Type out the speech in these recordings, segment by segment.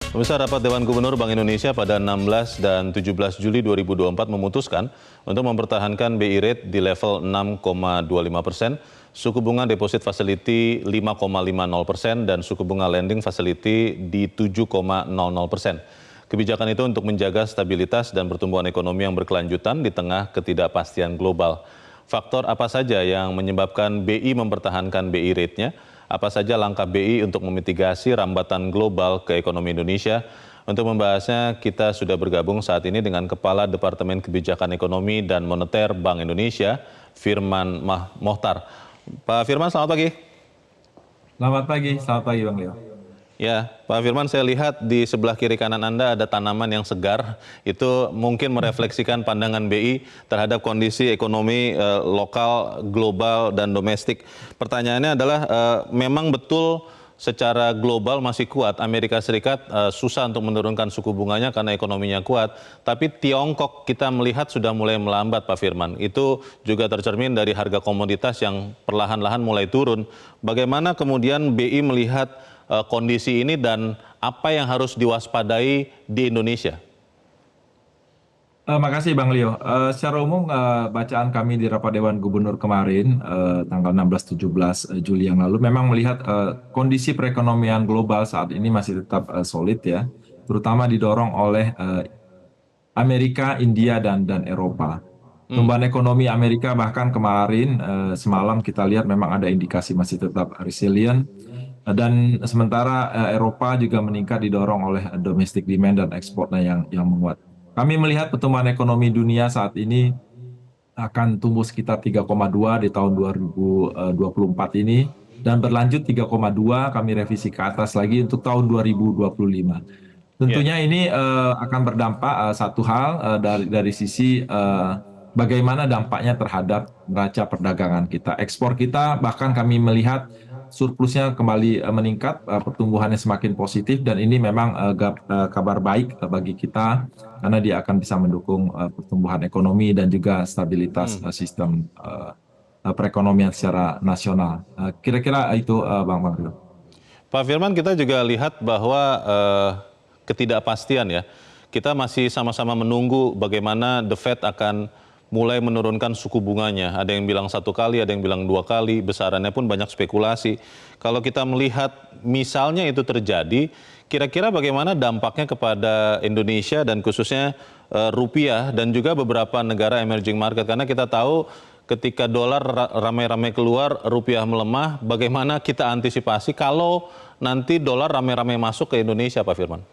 Pemirsa, rapat Dewan Gubernur Bank Indonesia pada 16 dan 17 Juli 2024 memutuskan untuk mempertahankan BI Rate di level 6,25%, suku bunga deposit facility 5,50%, dan suku bunga lending facility di 7,00%. Kebijakan itu untuk menjaga stabilitas dan pertumbuhan ekonomi yang berkelanjutan di tengah ketidakpastian global. Faktor apa saja yang menyebabkan BI mempertahankan BI Rate-nya? Apa saja langkah BI untuk memitigasi rambatan global ke ekonomi Indonesia? Untuk membahasnya, kita sudah bergabung saat ini dengan Kepala Departemen Kebijakan Ekonomi dan Moneter Bank Indonesia, Firman Mohtar. Pak Firman, selamat pagi. Selamat pagi Bang Leo. Ya, Pak Firman, saya lihat di sebelah kiri kanan Anda ada tanaman yang segar. Itu mungkin merefleksikan pandangan BI terhadap kondisi ekonomi lokal, global, dan domestik. Pertanyaannya adalah, memang betul secara global masih kuat. Amerika Serikat susah untuk menurunkan suku bunganya karena ekonominya kuat. Tapi Tiongkok kita melihat sudah mulai melambat, Pak Firman. Itu juga tercermin dari harga komoditas yang perlahan-lahan mulai turun. Bagaimana kemudian BI melihat kondisi ini dan apa yang harus diwaspadai di Indonesia? Makasih Bang Leo. Secara umum bacaan kami di rapat Dewan Gubernur kemarin tanggal 16-17 Juli yang lalu memang melihat kondisi perekonomian global saat ini masih tetap solid ya, terutama didorong oleh Amerika, India dan Eropa. Pertumbuhan ekonomi Amerika bahkan kemarin semalam kita lihat memang ada indikasi masih tetap resilient. Dan sementara Eropa juga meningkat didorong oleh domestic demand dan ekspornya yang menguat. Kami melihat pertumbuhan ekonomi dunia saat ini akan tumbuh sekitar 3,2 di tahun 2024 ini dan berlanjut 3,2, kami revisi ke atas lagi untuk tahun 2025. Tentunya ini akan berdampak satu hal dari sisi bagaimana dampaknya terhadap neraca perdagangan kita. Ekspor kita bahkan kami melihat surplusnya kembali meningkat, pertumbuhannya semakin positif, dan ini memang kabar baik bagi kita karena dia akan bisa mendukung pertumbuhan ekonomi dan juga stabilitas sistem perekonomian secara nasional. Kira-kira itu Bang Mario. Pak Firman, kita juga lihat bahwa ketidakpastian ya. Kita masih sama-sama menunggu bagaimana The Fed akan mulai menurunkan suku bunganya. Ada yang bilang 1 kali, ada yang bilang 2 kali, besarannya pun banyak spekulasi. Kalau kita melihat misalnya itu terjadi, kira-kira bagaimana dampaknya kepada Indonesia dan khususnya rupiah dan juga beberapa negara emerging market? Karena kita tahu ketika dolar ramai-ramai keluar, rupiah melemah, bagaimana kita antisipasi kalau nanti dolar ramai-ramai masuk ke Indonesia, Pak Firman?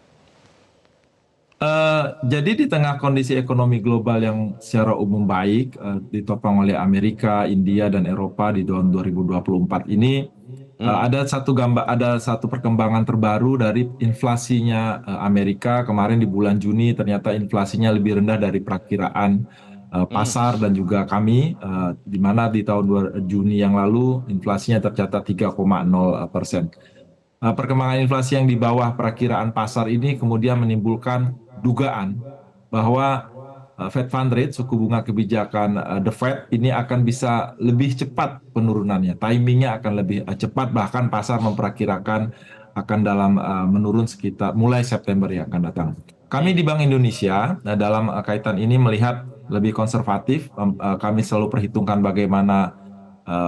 Jadi di tengah kondisi ekonomi global yang secara umum baik, ditopang oleh Amerika, India, dan Eropa di tahun 2024 ini, ada satu perkembangan terbaru dari inflasinya Amerika. Kemarin di bulan Juni ternyata inflasinya lebih rendah dari perakiraan pasar dan juga kami, di mana di tahun Juni yang lalu inflasinya tercatat 3,0%. Perkembangan inflasi yang di bawah perakiraan pasar ini kemudian menimbulkan dugaan bahwa Fed Fund Rate, suku bunga kebijakan The Fed ini akan bisa lebih cepat penurunannya. Timingnya akan lebih cepat, bahkan pasar memperkirakan akan dalam menurun sekitar mulai September yang akan datang. Kami di Bank Indonesia dalam kaitan ini melihat lebih konservatif. Kami selalu perhitungkan bagaimana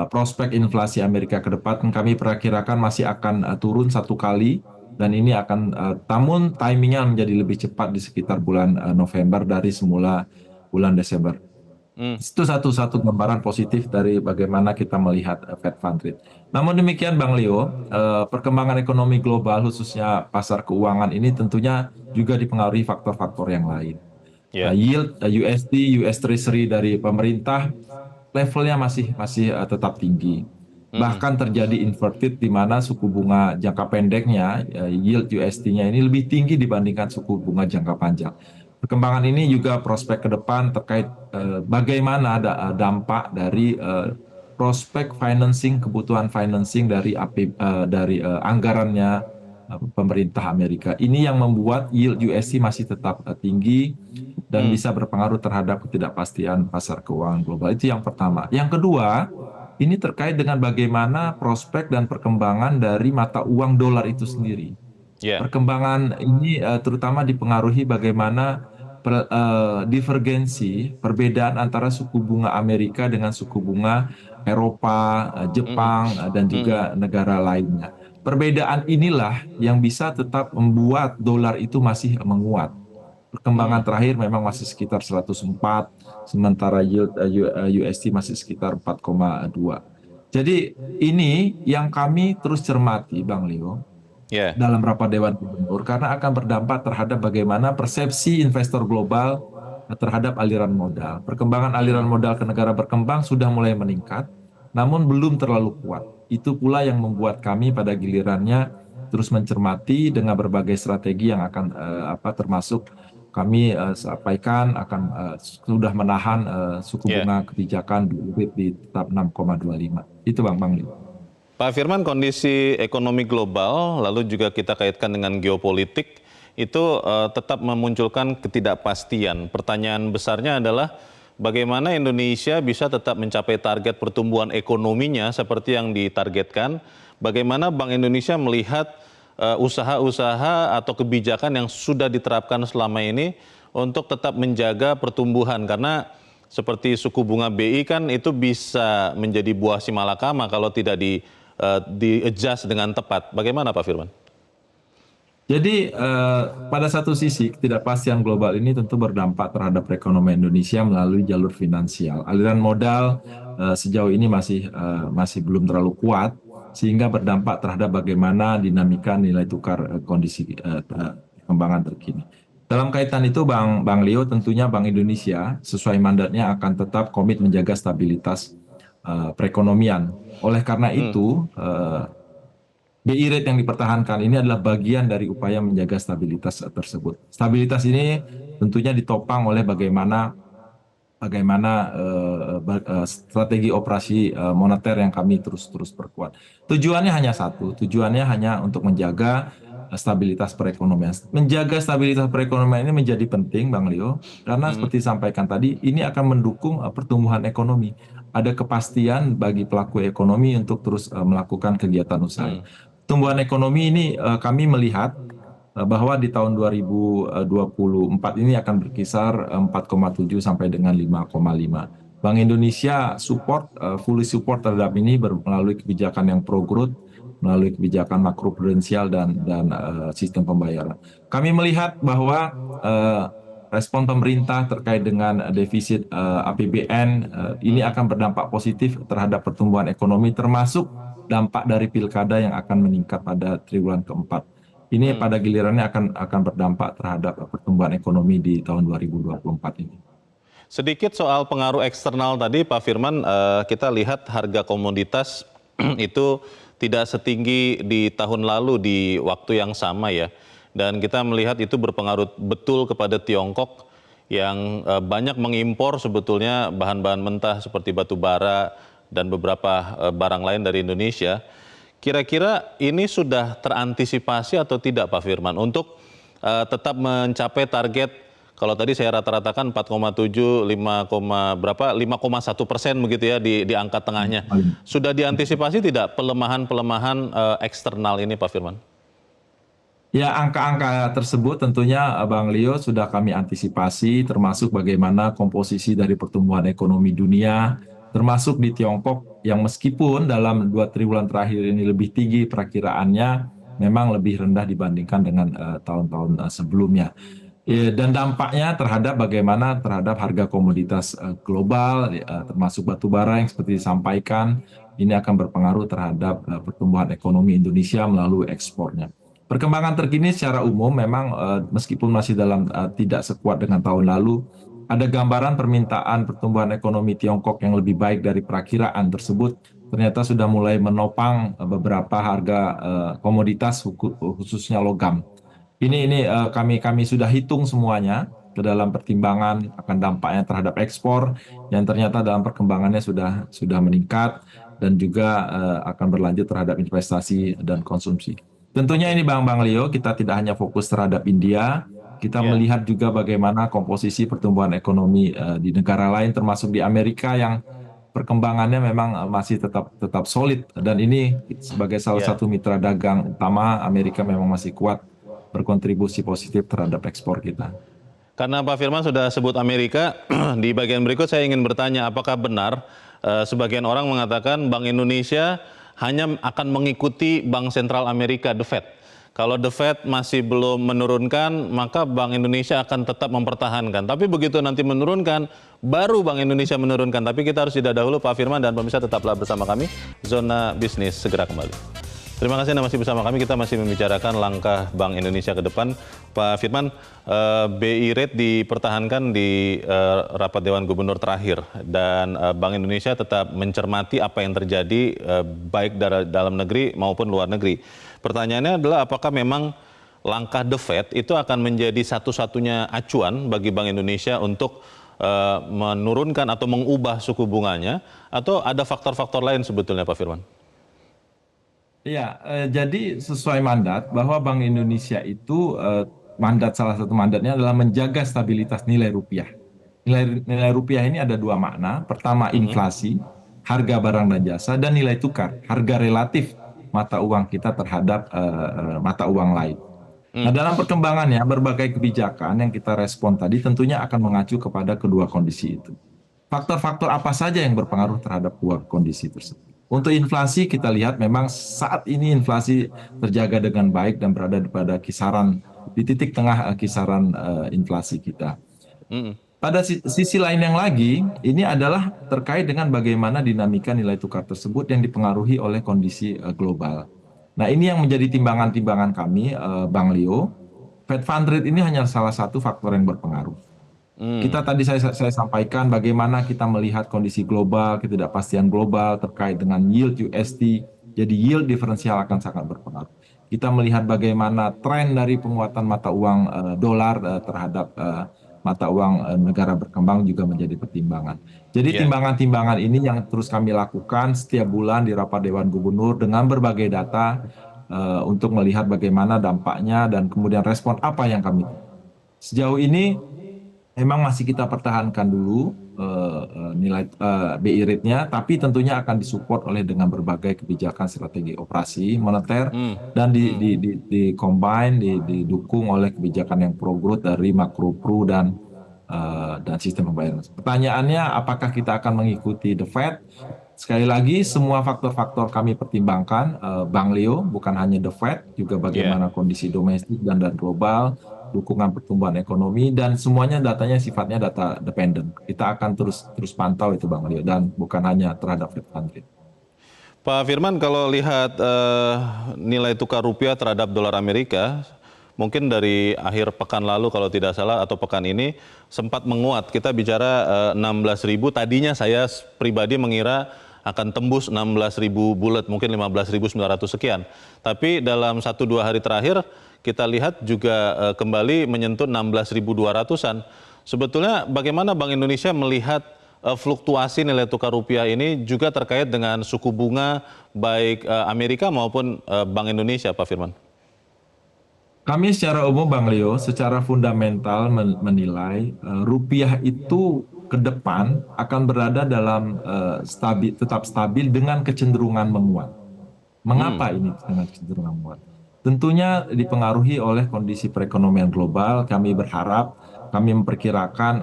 prospek inflasi Amerika ke depan. Kami perkirakan masih akan turun 1 kali, dan ini akan namun timingnya menjadi lebih cepat di sekitar bulan November dari semula bulan Desember. Itu satu gambaran positif dari bagaimana kita melihat Fed Fund Rate. Namun demikian Bang Leo, perkembangan ekonomi global khususnya pasar keuangan ini tentunya juga dipengaruhi faktor-faktor yang lain. Yield USD, US Treasury dari pemerintah levelnya masih tetap tinggi. Bahkan terjadi inverted di mana suku bunga jangka pendeknya, yield USD-nya ini lebih tinggi dibandingkan suku bunga jangka panjang. Perkembangan ini juga prospek ke depan terkait bagaimana ada dampak dari prospek financing, kebutuhan financing dari anggarannya pemerintah Amerika. Ini yang membuat yield USD masih tetap tinggi dan bisa berpengaruh terhadap ketidakpastian pasar keuangan global. Itu yang pertama. Yang kedua, ini terkait dengan bagaimana prospek dan perkembangan dari mata uang dolar itu sendiri. Ya. Perkembangan ini terutama dipengaruhi bagaimana divergensi perbedaan antara suku bunga Amerika dengan suku bunga Eropa, Mhm. Jepang, dan Mhm. juga negara lainnya. Perbedaan inilah yang bisa tetap membuat dolar itu masih menguat. Perkembangan Mhm. terakhir memang masih sekitar 104, sementara yield USD masih sekitar 4,2. Jadi ini yang kami terus cermati, Bang Leo, Ya. dalam rapat Dewan Gubernur karena akan berdampak terhadap bagaimana persepsi investor global terhadap aliran modal. Perkembangan aliran Mhm. modal ke negara berkembang sudah mulai meningkat, namun belum terlalu kuat. Itu pula yang membuat kami pada gilirannya terus mencermati dengan berbagai strategi yang akan termasuk kami sampaikan akan sudah menahan suku Ya. bunga kebijakan di tetap 6,25. Itu Bang Leo. Pak Firman, kondisi ekonomi global, lalu juga kita kaitkan dengan geopolitik, itu tetap memunculkan ketidakpastian. Pertanyaan besarnya adalah bagaimana Indonesia bisa tetap mencapai target pertumbuhan ekonominya seperti yang ditargetkan, bagaimana Bank Indonesia melihat usaha-usaha atau kebijakan yang sudah diterapkan selama ini untuk tetap menjaga pertumbuhan, karena seperti suku bunga BI kan itu bisa menjadi buah si malakama kalau tidak di-adjust dengan tepat. Bagaimana Pak Firman? Jadi pada satu sisi ketidakpastian global ini tentu berdampak terhadap perekonomian Indonesia melalui jalur finansial. Aliran modal sejauh ini masih belum terlalu kuat sehingga berdampak terhadap bagaimana dinamika nilai tukar kondisi perkembangan terkini. Dalam kaitan itu Bang Leo tentunya Bank Indonesia sesuai mandatnya akan tetap komit menjaga stabilitas perekonomian. Oleh karena Hmm. itu BI rate yang dipertahankan ini adalah bagian dari upaya menjaga stabilitas tersebut. Stabilitas ini tentunya ditopang oleh bagaimana strategi operasi moneter yang kami terus perkuat. Tujuannya hanya satu, tujuannya hanya untuk menjaga stabilitas perekonomian. Menjaga stabilitas perekonomian ini menjadi penting, Bang Leo, karena Hmm. seperti disampaikan tadi, ini akan mendukung pertumbuhan ekonomi. Ada kepastian bagi pelaku ekonomi untuk terus melakukan kegiatan usaha. Hmm. Pertumbuhan ekonomi ini kami melihat bahwa di tahun 2024 ini akan berkisar 4,7 sampai dengan 5,5. Bank Indonesia fully support terhadap ini melalui kebijakan yang pro growth, melalui kebijakan makroprudensial dan sistem pembayaran. Kami melihat bahwa respon pemerintah terkait dengan defisit APBN ini Hmm. akan berdampak positif terhadap pertumbuhan ekonomi, termasuk dampak dari pilkada yang akan meningkat pada triwulan keempat. Ini Hmm. pada gilirannya akan berdampak terhadap pertumbuhan ekonomi di tahun 2024 ini. Sedikit soal pengaruh eksternal tadi Pak Firman, kita lihat harga komoditas itu tidak setinggi di tahun lalu di waktu yang sama ya. Dan kita melihat itu berpengaruh betul kepada Tiongkok yang banyak mengimpor sebetulnya bahan-bahan mentah seperti batu bara dan beberapa barang lain dari Indonesia. Kira-kira ini sudah terantisipasi atau tidak Pak Firman untuk tetap mencapai target, kalau tadi saya rata-ratakan 4,7, 5, berapa 5,1% begitu ya di angka tengahnya. Sudah diantisipasi tidak pelemahan-pelemahan eksternal ini Pak Firman? Ya, angka-angka tersebut tentunya Bang Leo sudah kami antisipasi, termasuk bagaimana komposisi dari pertumbuhan ekonomi dunia, termasuk di Tiongkok yang meskipun dalam 2 triwulan terakhir ini lebih tinggi perakiraannya, memang lebih rendah dibandingkan dengan tahun-tahun sebelumnya. Hmm. Dan dampaknya terhadap harga komoditas global, termasuk batu bara yang seperti disampaikan, ini akan berpengaruh terhadap pertumbuhan ekonomi Indonesia melalui ekspornya. Perkembangan terkini secara umum memang meskipun masih tidak sekuat dengan tahun lalu, ada gambaran permintaan pertumbuhan ekonomi Tiongkok yang lebih baik dari perakiraan tersebut ternyata sudah mulai menopang beberapa harga komoditas khususnya logam. Ini kami sudah hitung semuanya ke dalam pertimbangan akan dampaknya terhadap ekspor yang ternyata dalam perkembangannya sudah meningkat dan juga akan berlanjut terhadap investasi dan konsumsi. Tentunya Oke. ini Bang Leo, kita tidak hanya fokus terhadap India, kita Ya. melihat juga bagaimana komposisi pertumbuhan ekonomi di negara lain termasuk di Amerika yang perkembangannya memang masih tetap tetap solid, dan ini sebagai salah Ya. satu mitra dagang utama Amerika memang masih kuat berkontribusi positif terhadap ekspor kita. Karena Pak Firman sudah sebut Amerika, di bagian berikut saya ingin bertanya, apakah benar sebagian orang mengatakan Bank Indonesia hanya akan mengikuti Bank Sentral Amerika, The Fed. Kalau The Fed masih belum menurunkan, maka Bank Indonesia akan tetap mempertahankan. Tapi begitu nanti menurunkan, baru Bank Indonesia menurunkan. Tapi kita harus jeda dahulu, Pak Firman dan pemirsa tetaplah bersama kami. Zona Bisnis segera kembali. Terima kasih Anda masih bersama kami. Kita masih membicarakan langkah Bank Indonesia ke depan. Pak Firman, BI rate dipertahankan di rapat Dewan Gubernur terakhir, dan Bank Indonesia tetap mencermati apa yang terjadi baik dalam negeri maupun luar negeri. Pertanyaannya adalah apakah memang langkah The Fed itu akan menjadi satu-satunya acuan bagi Bank Indonesia untuk menurunkan atau mengubah suku bunganya, atau ada faktor-faktor lain sebetulnya Pak Firman? Iya, jadi sesuai mandat bahwa Bank Indonesia itu salah satu mandatnya adalah menjaga stabilitas nilai rupiah. Nilai rupiah ini ada dua makna. Pertama, Mhm. inflasi, harga barang dan jasa, dan nilai tukar, harga relatif mata uang kita terhadap mata uang lain. Hmm. Nah, dalam perkembangannya, berbagai kebijakan yang kita respon tadi tentunya akan mengacu kepada kedua kondisi itu. Faktor-faktor apa saja yang berpengaruh terhadap dua kondisi tersebut? Untuk inflasi, kita lihat memang saat ini inflasi terjaga dengan baik dan berada pada kisaran di titik tengah kisaran inflasi kita. Mhm. Pada sisi lain yang lagi, ini adalah terkait dengan bagaimana dinamika nilai tukar tersebut yang dipengaruhi oleh kondisi global. Nah, ini yang menjadi timbangan-timbangan kami, Bang Leo. Fed Fund Rate ini hanya salah satu faktor yang berpengaruh. Kita tadi saya sampaikan bagaimana kita melihat kondisi global, ketidakpastian global terkait dengan yield USD. Jadi yield diferensial akan sangat berpengaruh. Kita melihat bagaimana tren dari penguatan mata uang dolar terhadap mata uang negara berkembang juga menjadi pertimbangan. Jadi Ya. timbangan-timbangan ini yang terus kami lakukan setiap bulan di rapat Dewan Gubernur dengan berbagai data untuk melihat bagaimana dampaknya dan kemudian respon apa yang kami. Sejauh ini memang masih kita pertahankan dulu nilai BI rate-nya, tapi tentunya akan disupport oleh dengan berbagai kebijakan strategi operasi moneter Hmm. dan didukung oleh kebijakan yang pro growth dari makro pro dan sistem pembayaran. Pertanyaannya, apakah kita akan mengikuti The Fed? Sekali lagi, semua faktor-faktor kami pertimbangkan, Bang Leo, bukan hanya The Fed, juga Ya. bagaimana kondisi domestik dan global, dukungan pertumbuhan ekonomi, dan semuanya datanya sifatnya data dependent. Kita akan terus pantau itu Bang Leo, dan bukan hanya terhadap Fed Fund Rate. Pak Firman, kalau lihat nilai tukar rupiah terhadap dolar Amerika, mungkin dari akhir pekan lalu kalau tidak salah atau pekan ini sempat menguat. Kita bicara 16.000, tadinya saya pribadi mengira akan tembus 16.000 bulat, mungkin 15.900 sekian. Tapi dalam 1-2 hari terakhir kita lihat juga kembali menyentuh 16.200-an. Sebetulnya bagaimana Bank Indonesia melihat fluktuasi nilai tukar rupiah ini juga terkait dengan suku bunga baik Amerika maupun Bank Indonesia, Pak Firman? Kami secara umum Bang Leo, secara fundamental menilai rupiah itu ke depan akan berada dalam tetap stabil dengan kecenderungan menguat. Hmm. Mengapa ini dengan kecenderungan menguat? Tentunya dipengaruhi oleh kondisi perekonomian global. Kami berharap, kami memperkirakan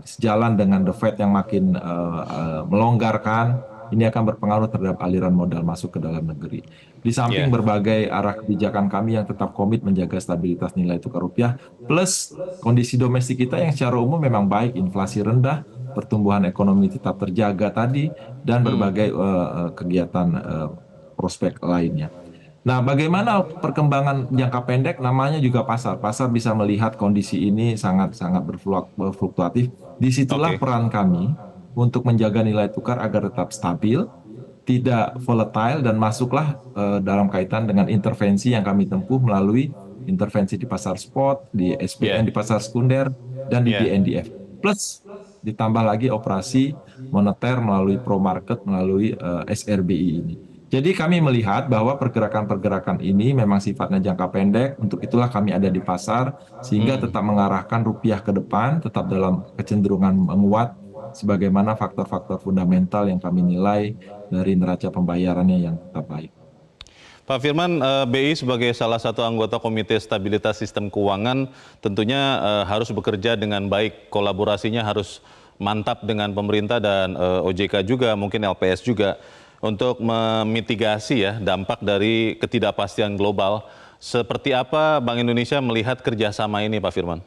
sejalan dengan The Fed yang makin melonggarkan, ini akan berpengaruh terhadap aliran modal masuk ke dalam negeri. Di samping Ya. berbagai arah kebijakan kami yang tetap komit menjaga stabilitas nilai tukar rupiah, plus kondisi domestik kita yang secara umum memang baik, inflasi rendah, pertumbuhan ekonomi tetap terjaga tadi, dan Hmm. berbagai kegiatan prospek lainnya. Nah, bagaimana perkembangan jangka pendek? Namanya juga pasar. Pasar bisa melihat kondisi ini sangat-sangat berfluktuatif. Disitulah Oke. peran kami untuk menjaga nilai tukar agar tetap stabil, tidak volatile, dan masuklah dalam kaitan dengan intervensi yang kami tempuh melalui intervensi di pasar spot, di SPN, Ya. di pasar sekunder, dan di Ya. BNDF. Plus ditambah lagi operasi moneter melalui pro market, melalui SRBI ini. Jadi kami melihat bahwa pergerakan-pergerakan ini memang sifatnya jangka pendek, untuk itulah kami ada di pasar, sehingga Hmm. tetap mengarahkan rupiah ke depan, tetap dalam kecenderungan menguat, sebagaimana faktor-faktor fundamental yang kami nilai dari neraca pembayarannya yang tetap baik. Pak Firman, BI sebagai salah satu anggota Komite Stabilitas Sistem Keuangan tentunya harus bekerja dengan baik, kolaborasinya harus mantap dengan pemerintah dan OJK juga, mungkin LPS juga, untuk memitigasi ya dampak dari ketidakpastian global. Seperti apa Bank Indonesia melihat kerjasama ini, Pak Firman?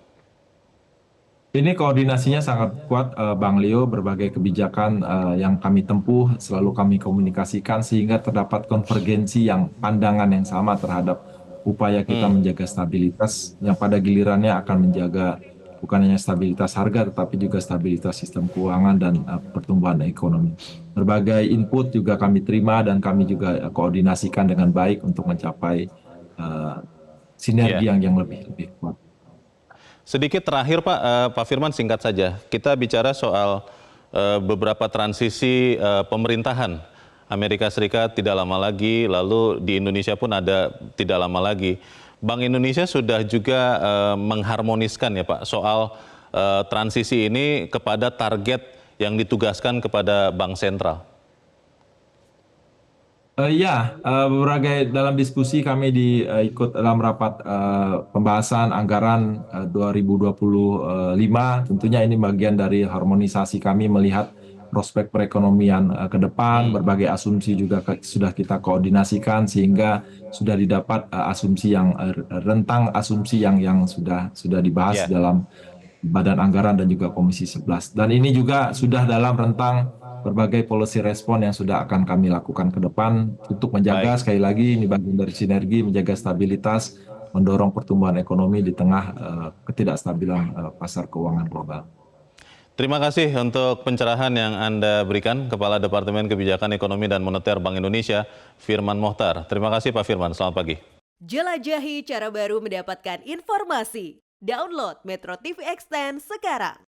Ini koordinasinya sangat kuat, Bang Leo. Berbagai kebijakan yang kami tempuh selalu kami komunikasikan sehingga terdapat konvergensi yang pandangan yang sama terhadap upaya kita menjaga stabilitas yang pada gilirannya akan menjaga bukan hanya stabilitas harga tetapi juga stabilitas sistem keuangan dan pertumbuhan ekonomi. Berbagai input juga kami terima dan kami juga koordinasikan dengan baik untuk mencapai sinergi Iya. yang lebih kuat. Sedikit terakhir Pak Firman, singkat saja. Kita bicara soal beberapa transisi pemerintahan. Amerika Serikat tidak lama lagi, lalu di Indonesia pun ada tidak lama lagi. Bank Indonesia sudah juga mengharmoniskan ya Pak soal transisi ini kepada target yang ditugaskan kepada Bank Sentral. Berbagai dalam diskusi kami ikut dalam rapat pembahasan anggaran 2025. Tentunya ini bagian dari harmonisasi kami melihat prospek perekonomian ke depan. Berbagai asumsi juga sudah kita koordinasikan sehingga sudah didapat asumsi yang rentang asumsi yang sudah dibahas dalam Badan Anggaran dan juga Komisi 11. Dan ini juga sudah dalam rentang berbagai policy respon yang sudah akan kami lakukan ke depan untuk menjaga, sekali lagi ini bagian dari sinergi, menjaga stabilitas, mendorong pertumbuhan ekonomi di tengah ketidakstabilan pasar keuangan global. Terima kasih untuk pencerahan yang Anda berikan, Kepala Departemen Kebijakan Ekonomi dan Moneter Bank Indonesia, Firman Mohtar. Terima kasih Pak Firman, selamat pagi. Jelajahi cara baru mendapatkan informasi. Download Metro TV Extend sekarang.